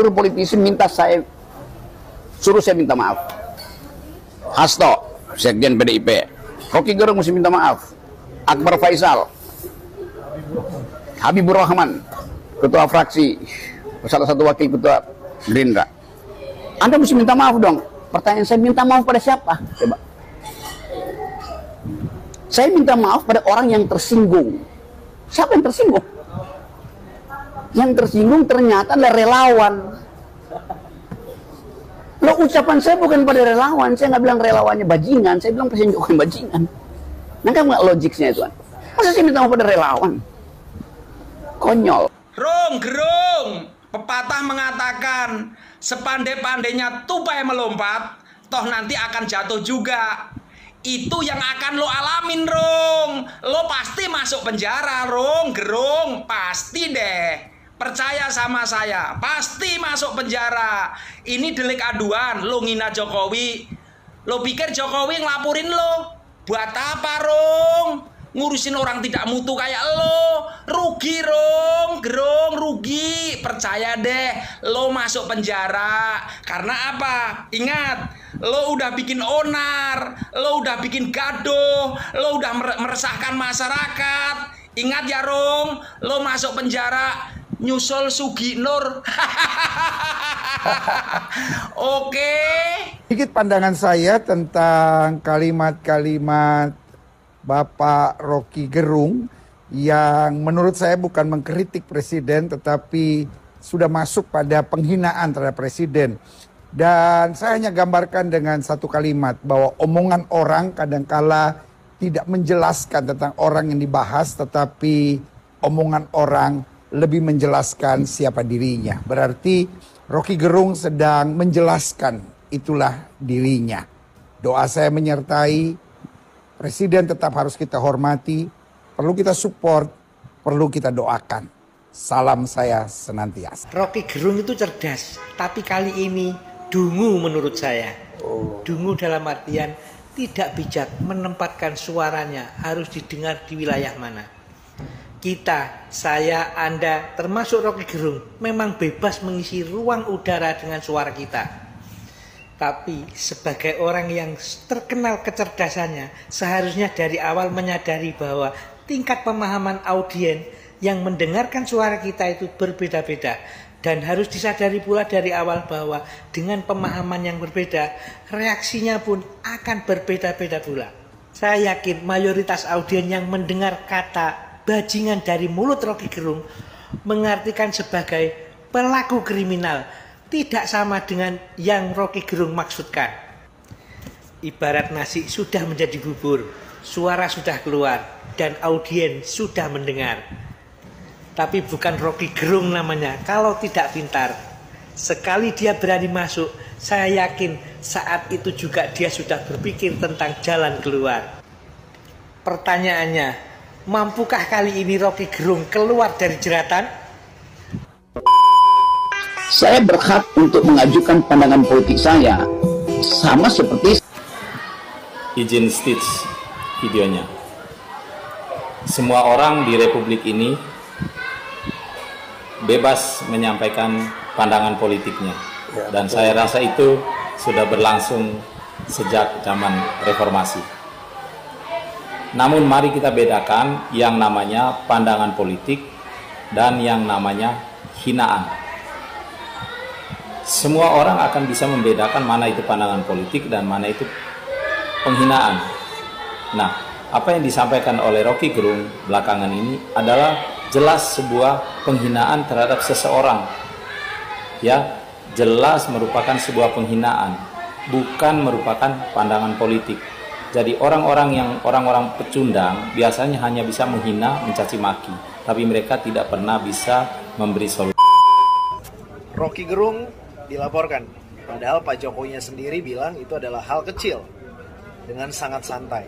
Seluruh politisi suruh saya minta maaf. Hasto, Sekjen PDIP, Rocky Gerung mesti minta maaf. Akbar Faisal, Habibur Rahman, ketua fraksi, salah satu wakil ketua Gerindra. Anda mesti minta maaf dong. Pertanyaan saya, minta maaf pada siapa? Coba. Saya minta maaf pada orang yang tersinggung. Siapa yang tersinggung? Yang tersinggung ternyata adalah relawan. Lo ucapan saya bukan pada relawan. Saya nggak bilang relawannya bajingan. Saya bilang Presiden Jokowi bajingan. Nangkap nggak logiknya itu? Masa saya minta maaf pada relawan? Konyol. Gerung. Pepatah mengatakan, sepandai-pandainya tupai melompat, toh nanti akan jatuh juga. Itu yang akan lo alamin, Rung. Lo pasti masuk penjara, Gerung. Pasti deh. Percaya sama saya, pasti masuk penjara. Ini delik aduan, lo ngina Jokowi. Lo pikir Jokowi ngelaporin lo? Buat apa, Rung? Ngurusin orang tidak mutu kayak lo. Rugi, Gerung, rugi. Percaya deh, lo masuk penjara. Karena apa? Ingat, lo udah bikin onar, lo udah bikin gaduh, lo udah meresahkan masyarakat. Ingat ya, Rung, lo masuk penjara nyusul Sugi Nur. Oke. Sedikit pandangan saya tentang kalimat-kalimat Bapak Rocky Gerung yang menurut saya bukan mengkritik presiden tetapi sudah masuk pada penghinaan terhadap presiden. Dan saya hanya gambarkan dengan satu kalimat bahwa omongan orang kadangkala tidak menjelaskan tentang orang yang dibahas, tetapi omongan orang lebih menjelaskan siapa dirinya. Berarti Rocky Gerung sedang menjelaskan itulah dirinya. Doa saya menyertai, presiden tetap harus kita hormati, perlu kita support, perlu kita doakan. Salam saya senantiasa. Rocky Gerung itu cerdas, tapi kali ini dungu menurut saya. Dungu dalam artian tidak bijak menempatkan suaranya harus didengar di wilayah mana. Kita, saya, Anda, termasuk Rocky Gerung memang bebas mengisi ruang udara dengan suara kita. Tapi sebagai orang yang terkenal kecerdasannya, seharusnya dari awal menyadari bahwa tingkat pemahaman audiens yang mendengarkan suara kita itu berbeda-beda. Dan harus disadari pula dari awal bahwa dengan pemahaman yang berbeda, reaksinya pun akan berbeda-beda pula. Saya yakin mayoritas audiens yang mendengar kata bajingan dari mulut Rocky Gerung mengartikan sebagai pelaku kriminal, tidak sama dengan yang Rocky Gerung maksudkan. Ibarat nasi sudah menjadi bubur, suara sudah keluar dan audiens sudah mendengar. Tapi bukan Rocky Gerung namanya kalau tidak pintar. Sekali dia berani masuk, saya yakin saat itu juga dia sudah berpikir tentang jalan keluar. Pertanyaannya, mampukah kali ini Rocky Gerung keluar dari jeratan? Saya berhak untuk mengajukan pandangan politik saya, sama seperti izin stitch videonya. Semua orang di Republik ini bebas menyampaikan pandangan politiknya, dan saya rasa itu sudah berlangsung sejak zaman reformasi. Namun mari kita bedakan yang namanya pandangan politik dan yang namanya hinaan. Semua orang akan bisa membedakan mana itu pandangan politik dan mana itu penghinaan. Nah, apa yang disampaikan oleh Rocky Gerung belakangan ini adalah jelas sebuah penghinaan terhadap seseorang. Ya, jelas merupakan sebuah penghinaan, bukan merupakan pandangan politik. Jadi orang-orang pecundang biasanya hanya bisa menghina, mencaci maki, tapi mereka tidak pernah bisa memberi solusi. Rocky Gerung dilaporkan, padahal Pak Jokowinya sendiri bilang itu adalah hal kecil, dengan sangat santai.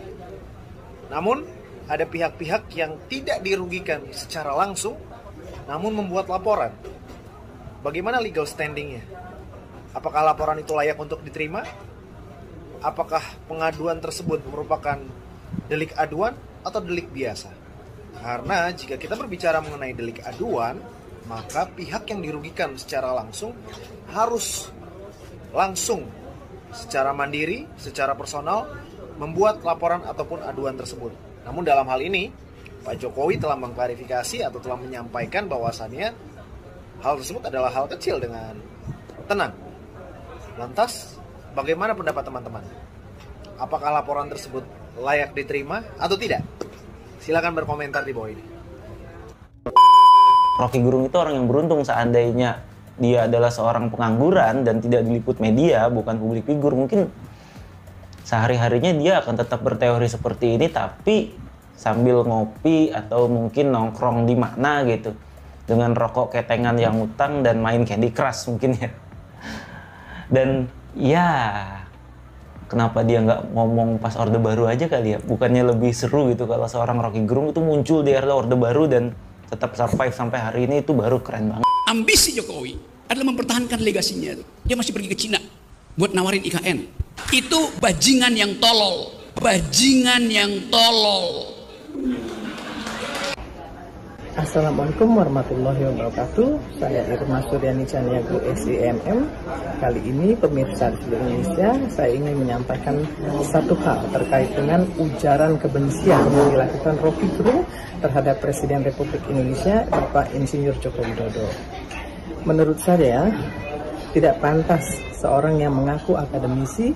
Namun ada pihak-pihak yang tidak dirugikan secara langsung, namun membuat laporan. Bagaimana legal standingnya? Apakah laporan itu layak untuk diterima? Apakah pengaduan tersebut merupakan delik aduan atau delik biasa? Karena jika kita berbicara mengenai delik aduan, maka pihak yang dirugikan secara langsung harus langsung secara mandiri, secara personal membuat laporan ataupun aduan tersebut. Namun dalam hal ini Pak Jokowi telah mengklarifikasi atau telah menyampaikan bahwasannya hal tersebut adalah hal kecil dengan tenang. Lantas, bagaimana pendapat teman-teman? Apakah laporan tersebut layak diterima atau tidak? Silakan berkomentar di bawah ini. Rocky Gerung itu orang yang beruntung seandainya dia adalah seorang pengangguran dan tidak diliput media, bukan publik figur, mungkin sehari-harinya dia akan tetap berteori seperti ini, tapi sambil ngopi atau mungkin nongkrong di mana gitu, dengan rokok ketengan yang utang dan main Candy Crush mungkin ya. Dan ya, kenapa dia nggak ngomong pas Orde Baru aja kali ya? Bukannya lebih seru gitu kalau seorang Rocky Gerung itu muncul di era Orde Baru dan tetap survive sampai hari ini, itu baru keren banget. Ambisi Jokowi adalah mempertahankan legasinya. Dia masih pergi ke Cina buat nawarin IKN. Itu bajingan yang tolol. Bajingan yang tolol. Assalamualaikum warahmatullahi wabarakatuh. Saya Irma Suryani Caniago SIMM. Kali ini pemirsa di seluruh Indonesia, saya ingin menyampaikan satu hal terkait dengan ujaran kebencian yang dilakukan Rocky Gerung terhadap Presiden Republik Indonesia Bapak Insinyur Joko Widodo. Menurut saya tidak pantas seorang yang mengaku akademisi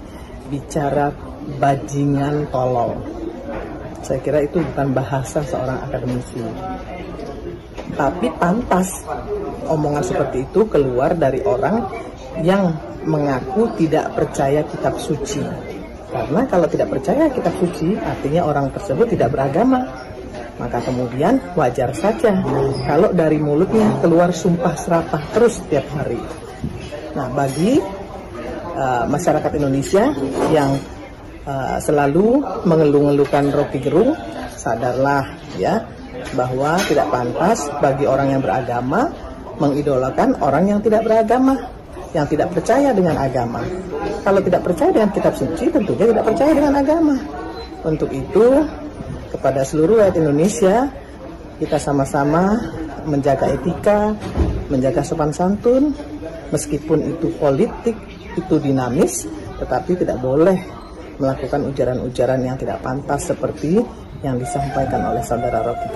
bicara bajingan tolol. Saya kira itu bukan bahasa seorang akademisi. Tapi pantas omongan seperti itu keluar dari orang yang mengaku tidak percaya kitab suci. Karena kalau tidak percaya kitab suci, artinya orang tersebut tidak beragama. Maka kemudian wajar saja kalau dari mulutnya keluar sumpah serapah terus setiap hari. Nah, bagi masyarakat Indonesia yang selalu mengeluh-ngeluhkan Rocky Gerung, sadarlah ya, bahwa tidak pantas bagi orang yang beragama mengidolakan orang yang tidak beragama, yang tidak percaya dengan agama. Kalau tidak percaya dengan kitab suci, tentunya tidak percaya dengan agama. Untuk itu, kepada seluruh rakyat Indonesia, kita sama-sama menjaga etika, menjaga sopan santun, meskipun itu politik, itu dinamis, tetapi tidak boleh melakukan ujaran-ujaran yang tidak pantas seperti yang disampaikan oleh saudara Rocky.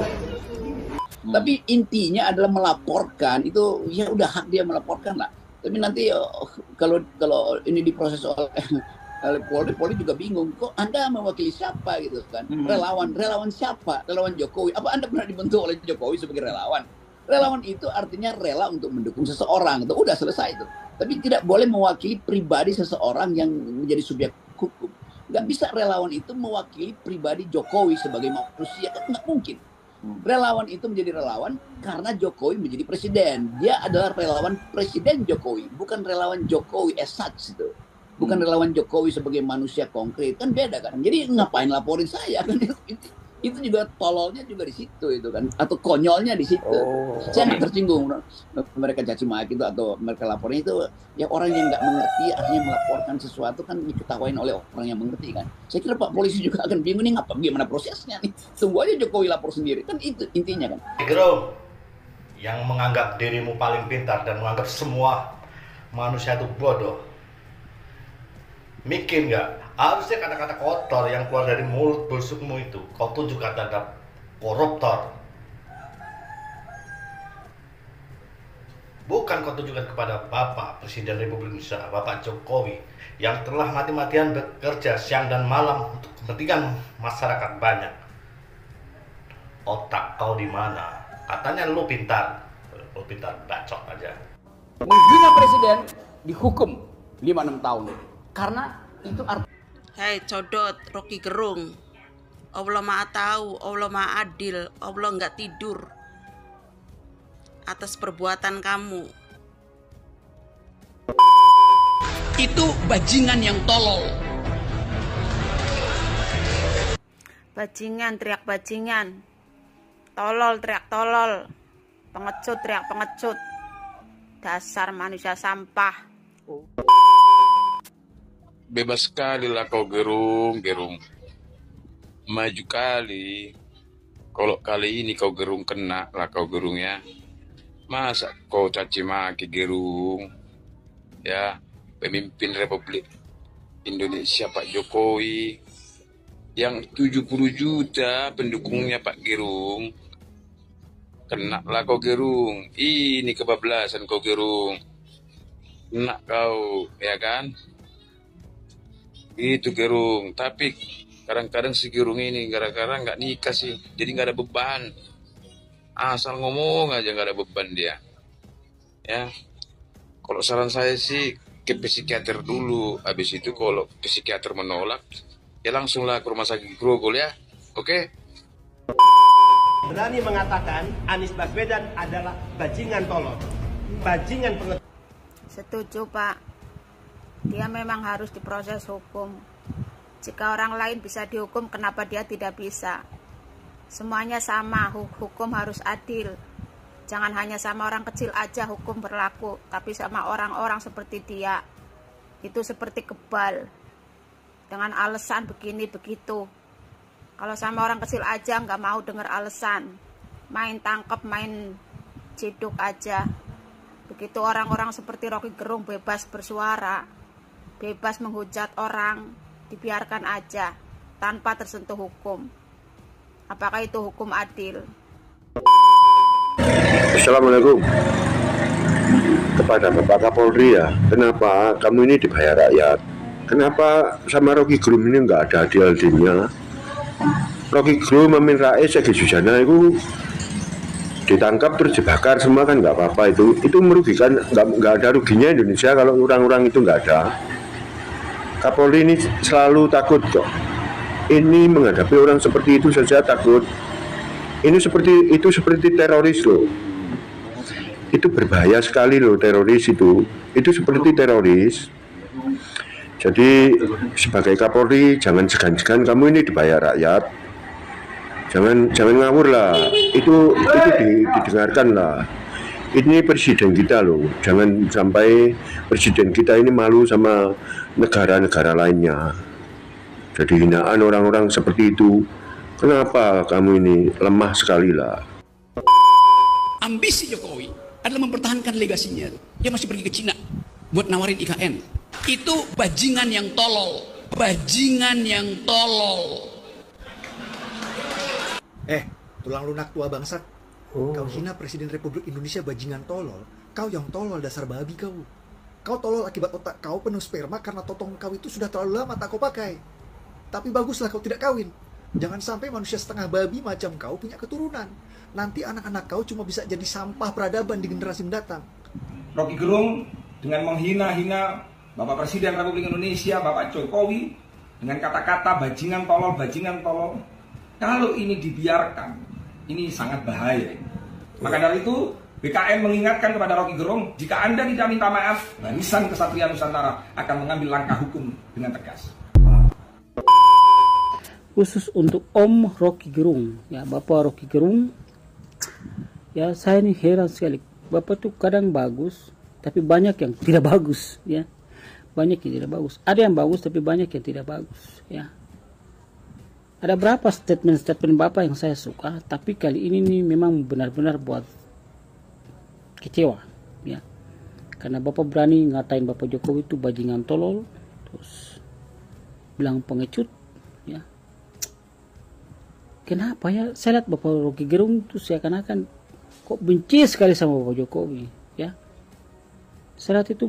Tapi intinya adalah melaporkan, itu ya udah hak dia melaporkan lah. Tapi nanti kalau ini diproses oleh Polri juga bingung, kok Anda mewakili siapa gitu kan? Relawan siapa? Relawan Jokowi. Apa Anda pernah dibentuk oleh Jokowi sebagai relawan? Relawan itu artinya rela untuk mendukung seseorang, itu udah selesai itu. Tapi tidak boleh mewakili pribadi seseorang yang menjadi subjek hukum. Nggak bisa relawan itu mewakili pribadi Jokowi sebagai manusia, kan nggak mungkin. Relawan itu menjadi relawan karena Jokowi menjadi presiden. Dia adalah relawan presiden Jokowi, bukan relawan Jokowi as such itu. Bukan relawan Jokowi sebagai manusia konkret, kan beda kan. Jadi ngapain laporin saya kan? Itu juga tololnya juga di situ itu kan, atau konyolnya di situ. Saya nggak tersinggung mereka caci maki itu atau mereka laporin itu ya orang yang nggak mengerti, akhirnya melaporkan sesuatu kan diketawain oleh orang yang mengerti kan. Saya kira Pak Polisi juga akan bingung nih gimana prosesnya nih. Tunggu aja Jokowi lapor sendiri kan, itu intinya kan. Gerung yang menganggap dirimu paling pintar dan menganggap semua manusia itu bodoh. Mikir nggak? Harusnya kata-kata kotor yang keluar dari mulut busukmu itu kau tunjukkan terhadap koruptor. Bukan kau tunjukkan kepada Bapak Presiden Republik Indonesia, Bapak Jokowi, yang telah mati-matian bekerja siang dan malam untuk kepentingan masyarakat banyak. Otak kau di mana? Katanya lu pintar bacot aja. Menghina presiden dihukum 5-6 tahun. Karena itu artinya Hai codot Rocky Gerung, Allah Maha tahu, Allah Maha adil, Allah nggak tidur atas perbuatan kamu. Itu bajingan yang tolol. Bajingan teriak bajingan, tolol teriak tolol, pengecut teriak pengecut, dasar manusia sampah. Bebas sekali lah kau Gerung. Maju kali. Kalau kali ini kau Gerung kena lah kau Gerung ya. Masa kau caci maki Gerung, ya, pemimpin Republik Indonesia Pak Jokowi, yang 70 juta pendukungnya Pak Gerung. Kenalah kau Gerung, ini kebablasan kau Gerung. Kena kau, ya kan? Itu Gerung, tapi kadang-kadang si Gerung ini gara-gara nggak nikah sih, jadi nggak ada beban. Asal ngomong aja nggak ada beban dia. Ya, kalau saran saya sih ke psikiater dulu. Habis itu kalau psikiater menolak, ya langsunglah ke rumah sakit Grogol ya. Oke? Berani mengatakan Anies Baswedan adalah bajingan tolol, bajingan pengetahuan. Setuju Pak, dia memang harus diproses hukum. Jika orang lain bisa dihukum, kenapa dia tidak bisa? Semuanya sama, hukum harus adil. Jangan hanya sama orang kecil aja hukum berlaku, tapi sama orang-orang seperti dia. Itu seperti kebal, dengan alasan begini begitu. Kalau sama orang kecil aja nggak mau dengar alasan, main tangkap, main ciduk aja. Begitu orang-orang seperti Rocky Gerung bebas bersuara, bebas menghujat orang, dibiarkan aja tanpa tersentuh hukum. Apakah itu hukum adil? Assalamualaikum. Kepada Bapak Kapolri ya, kenapa kamu ini dibayar rakyat? Kenapa sama Rocky Gerung ini nggak ada adil-adilnya? Rocky Gerung Amin Rais Egy Sujana itu ditangkap terus dibakar semua kan nggak apa-apa, itu merugikan, nggak ada ruginya Indonesia kalau orang-orang itu nggak ada. Kapolri ini selalu takut kok. Ini menghadapi orang seperti itu saja takut. Ini seperti teroris loh. Itu berbahaya sekali loh teroris itu. Itu seperti teroris. Jadi sebagai Kapolri jangan segan-segan kamu ini dibayar rakyat. Jangan ngawur lah. Itu didengarkan lah. Ini presiden kita loh. Jangan sampai presiden kita ini malu sama negara-negara lainnya. Jadi hinaan orang-orang seperti itu. Kenapa kamu ini lemah sekali lah. Ambisi Jokowi adalah mempertahankan legasinya. Dia masih pergi ke Cina buat nawarin IKN. Itu bajingan yang tolol. Bajingan yang tolol. Tulang lunak tua bangsat. Kau hina Presiden Republik Indonesia bajingan tolol. Kau yang tolol, dasar babi kau. Kau tolol akibat otak kau penuh sperma karena totong kau itu sudah terlalu lama tak kau pakai. Tapi baguslah kau tidak kawin. Jangan sampai manusia setengah babi macam kau punya keturunan. Nanti anak-anak kau cuma bisa jadi sampah peradaban di generasi mendatang. Rocky Gerung dengan menghina-hina Bapak Presiden Republik Indonesia, Bapak Jokowi, dengan kata-kata bajingan tolol. Kalau ini dibiarkan, ini sangat bahaya. Maka dari itu, BKN mengingatkan kepada Rocky Gerung, jika Anda tidak minta maaf, Barisan Kesatria Nusantara akan mengambil langkah hukum dengan tegas. Khusus untuk Om Rocky Gerung, ya Bapak Rocky Gerung, ya saya ini heran sekali. Bapak tuh kadang bagus, tapi banyak yang tidak bagus, ya. Banyak yang tidak bagus. Ada yang bagus, tapi banyak yang tidak bagus, ya. Ada berapa statement Bapak yang saya suka, tapi kali ini nih memang benar-benar buat kecewa, ya. Karena Bapak berani ngatain Bapak Jokowi itu bajingan tolol, terus bilang pengecut, ya. Kenapa ya? Saya lihat Bapak Rocky Gerung itu seakan-akan kok benci sekali sama Bapak Jokowi, ya. Saya lihat itu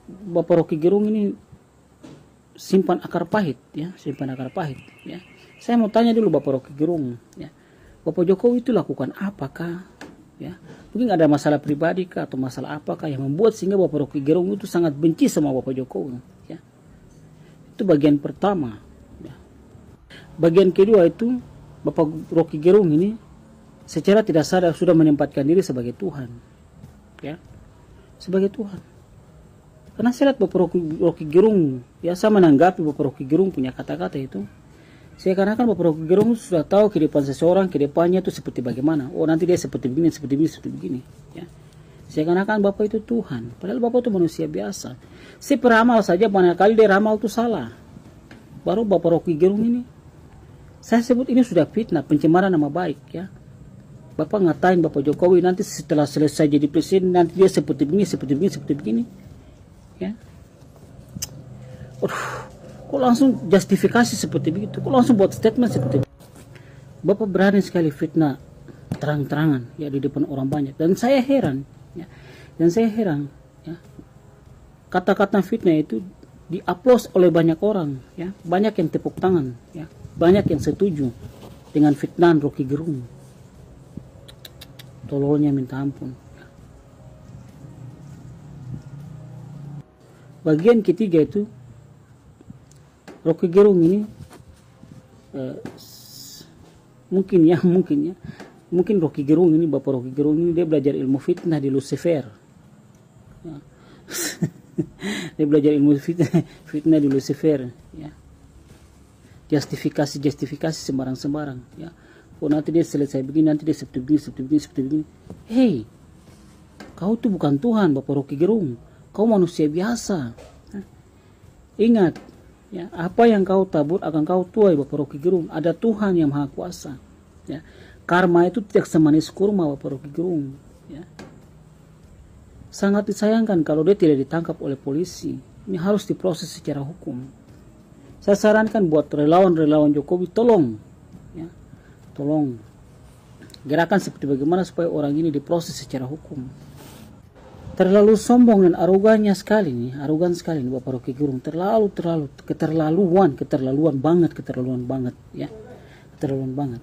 Bapak Rocky Gerung ini simpan akar pahit, ya, simpan akar pahit, ya. Saya mau tanya dulu Bapak Rocky Gerung, ya. Bapak Jokowi itu lakukan apakah, ya? Mungkin ada masalah pribadi kah atau masalah apakah yang membuat sehingga Bapak Rocky Gerung itu sangat benci sama Bapak Jokowi, ya. Itu bagian pertama, ya. Bagian kedua itu Bapak Rocky Gerung ini secara tidak sadar sudah menempatkan diri sebagai Tuhan, ya, sebagai Tuhan. Karena saya lihat Bapak Rocky Gerung, ya, saya menanggapi Bapak Rocky Gerung punya kata-kata itu, saya karena kan Bapak Rocky Gerung sudah tahu kehidupan seseorang, kedepannya itu seperti bagaimana. Oh nanti dia seperti begini, seperti begini, ya. Saya karena kan Bapak itu Tuhan, padahal Bapak itu manusia biasa. Si peramal saja banyak kali dia ramal itu salah. Baru Bapak Rocky Gerung ini, saya sebut ini sudah fitnah, pencemaran nama baik, ya. Bapak ngatain Bapak Jokowi nanti setelah selesai jadi presiden nanti dia seperti begini, seperti begini, seperti begini. Ya. Kok langsung justifikasi seperti begitu? Kok langsung buat statement seperti itu? Bapak berani sekali fitnah terang-terangan ya di depan orang banyak. Dan saya heran, ya. Dan saya heran, ya. Kata-kata fitnah itu diupload oleh banyak orang, ya. Banyak yang tepuk tangan, ya. Banyak yang setuju dengan fitnahan Rocky Gerung. Tololnya minta ampun. Bagian ketiga itu Rocky Gerung ini mungkin Rocky Gerung ini, Bapak Rocky Gerung ini dia belajar ilmu fitnah di Lucifer. Ya. Dia belajar ilmu fitnah di Lucifer. Ya. Justifikasi sembarang-sembarang. Ya. Oh nanti dia selesai begini, nanti dia seperti begini. Hei, kau tuh bukan Tuhan, Bapak Rocky Gerung. Kau manusia biasa. Ingat, ya, apa yang kau tabur akan kau tuai, Bapak Rocky Gerung. Ada Tuhan yang Maha Kuasa. Ya. Karma itu tidak semanis kurma, Bapak Rocky Gerung. Ya. Sangat disayangkan kalau dia tidak ditangkap oleh polisi. Ini harus diproses secara hukum. Saya sarankan buat relawan-relawan Jokowi, tolong. Ya. Tolong gerakan seperti bagaimana supaya orang ini diproses secara hukum. Terlalu sombong dan arogan sekali nih Bapak Rocky Gerung. Terlalu keterlaluan banget ya. Keterlaluan banget.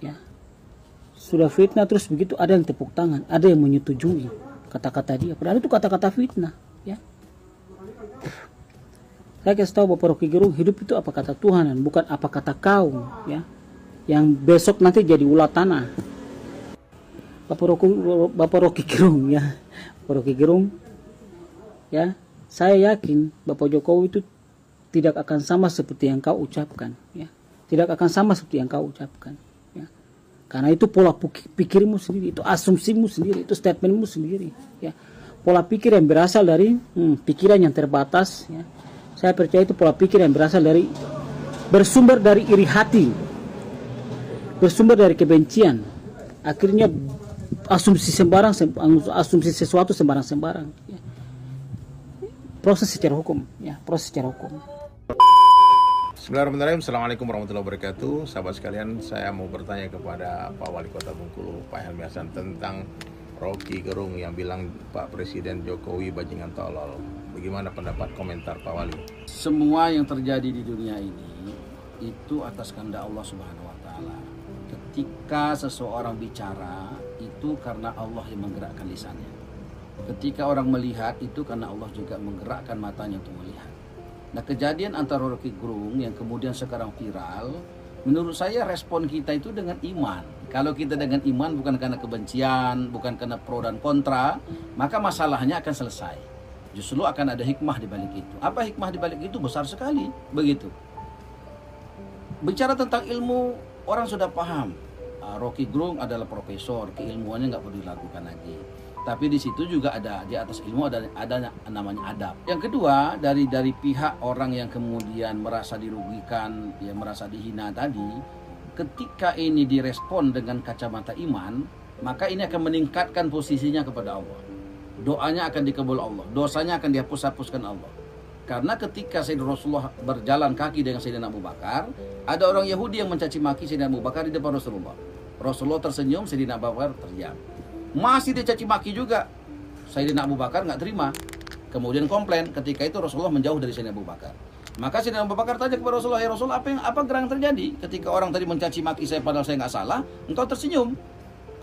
Ya. Sudah fitnah terus begitu ada yang tepuk tangan, ada yang menyetujui kata-kata dia. Padahal itu kata-kata fitnah, ya. Saya kasih tahu Bapak Rocky Gerung, hidup itu apa kata Tuhan dan bukan apa kata kau, ya. Yang besok nanti jadi ulat tanah. Bapak Rocky Gerung, ya. Bapak Rocky Gerung, ya. Saya yakin Bapak Jokowi itu tidak akan sama seperti yang kau ucapkan, ya. Tidak akan sama seperti yang kau ucapkan, ya. Karena itu pola pikirmu sendiri, itu asumsimu sendiri, itu statementmu sendiri, ya. Pola pikir yang berasal dari pikiran yang terbatas, ya. Saya percaya itu pola pikir yang berasal dari bersumber dari iri hati, bersumber dari kebencian. Akhirnya asumsi sesuatu sembarang, ya. Proses secara hukum, ya, proses secara hukum. Bismillahirrahmanirrahim. Assalamualaikum warahmatullahi wabarakatuh. Sahabat sekalian, saya mau bertanya kepada Pak Wali Kota Bengkulu, Pak Helmi Hasan, tentang Rocky Gerung yang bilang Pak Presiden Jokowi bajingan tolol. Bagaimana pendapat komentar Pak Wali? Semua yang terjadi di dunia ini itu atas kehendak Allah Subhanahu wa taala. Ketika seseorang bicara itu karena Allah yang menggerakkan lisannya. Ketika orang melihat itu karena Allah juga menggerakkan matanya untuk melihat. Nah, kejadian antara Rocky Gerung yang kemudian sekarang viral, menurut saya respon kita itu dengan iman. Kalau kita dengan iman bukan karena kebencian, bukan karena pro dan kontra, maka masalahnya akan selesai. Justru akan ada hikmah di balik itu. Apa hikmah di balik itu? Besar sekali, begitu. Bicara tentang ilmu, orang sudah paham. Rocky Gerung adalah profesor, keilmuannya nggak perlu dilakukan lagi. Tapi di situ juga ada, di atas ilmu ada namanya adab. Yang kedua, dari pihak orang yang kemudian merasa dirugikan, ya merasa dihina tadi, ketika ini direspon dengan kacamata iman, maka ini akan meningkatkan posisinya kepada Allah. Doanya akan dikabul Allah, dosanya akan dihapus-hapuskan Allah. Karena ketika Sayyidina Rasulullah berjalan kaki dengan Sayyidina Abu Bakar, ada orang Yahudi yang mencaci maki Sayyidina Abu Bakar di depan Rasulullah. Rasulullah tersenyum, Sayyidina Abu Bakar terdiam. Masih dicaci maki juga. Sayyidina Abu Bakar nggak terima. Kemudian komplain. Ketika itu Rasulullah menjauh dari Sayyidina Abu Bakar. Maka Sayyidina Abu Bakar tanya kepada Rasulullah, ya Rasulullah, apa gerangan terjadi? Ketika orang tadi mencaci maki saya padahal saya nggak salah, engkau tersenyum.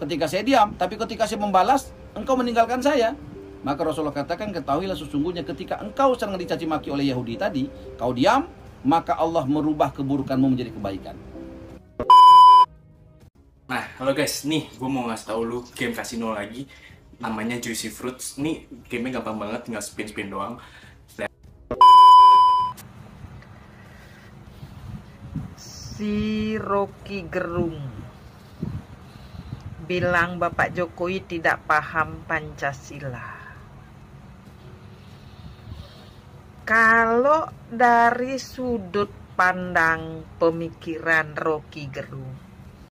Ketika saya diam, tapi ketika saya membalas, engkau meninggalkan saya. Maka Rasulullah katakan, ketahuilah sesungguhnya ketika engkau sedang dicaci maki oleh Yahudi tadi, kau diam, maka Allah merubah keburukanmu menjadi kebaikan. Nah, halo guys, nih gue mau ngasih tau lu game kasino lagi, namanya Juicy Fruits. Nih gamenya gampang banget, tinggal spin doang. Si Rocky Gerung bilang Bapak Jokowi tidak paham Pancasila. Kalau dari sudut pandang pemikiran Rocky Gerung,